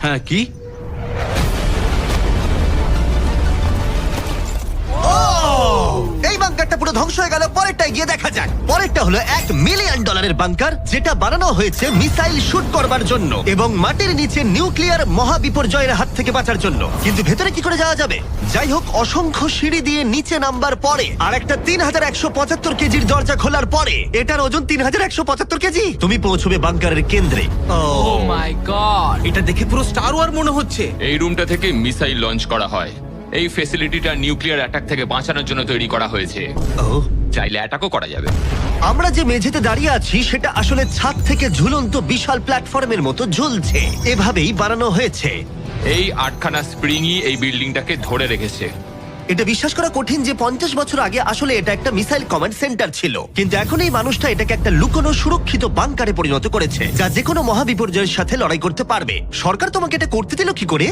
হ্যাঁ, কি? এই বাংকারটা পুরো ধ্বংস হয়ে গেল। পরেরটা গিয়ে দেখা যাক। পরেরটা হলো $1 মিলিয়ন বাংকার, যেটা বানানো হয়েছে মিসাইল শুট করবার জন্য এবং মাটির নিচে নিউক্লিয়ার মহাবিপর্যয়ের হাত থেকে বাঁচার জন্য। কিন্তু ভেতরে কি করে যাওয়া যাবে? যাই হোক, অসংখ্য সিঁড়ি দিয়ে নিচে নামবার পরে আর একটা 3175 কেজির দরজা খোলার পরে, এটার ওজন 3175 কেজি, তুমি পৌঁছবে বাংকারের কেন্দ্রে। ও মাই গড! এটা দেখে পুরো স্টার ওয়ার মনে হচ্ছে। এই রুমটা থেকে মিসাইল লঞ্চ করা হয়। এই ফেসিলিটিটা নিউক্লিয়ার অ্যাটাক থেকে বাঁচানোর জন্য তৈরি করা হয়েছে। ও, চাইলে অ্যাটাকও করা যাবে। আমরা যে মেঝেতে দাঁড়িয়ে আছি সেটা আসলে ছাদ থেকে ঝুলন্ত বিশাল প্ল্যাটফর্মের মতো ঝুলছে। এভাবেই বানানো হয়েছে। এই 8খানা স্প্রিংই এই বিল্ডিংটাকে ধরে রেখেছে। এটা বিশ্বাস করা কঠিন যে 50 বছর আগে আসলে এটা একটা মিসাইল কমান্ড সেন্টার ছিল, কিন্তু এখন এই মানুষটা এটাকে একটা লুকোনো সুরক্ষিত বাংকারে পরিণত করেছে, যা যে কোনো মহাবিপর্যয়ের সাথে লড়াই করতে পারবে। সরকার তোমাকে এটা করতে দিল কি করে?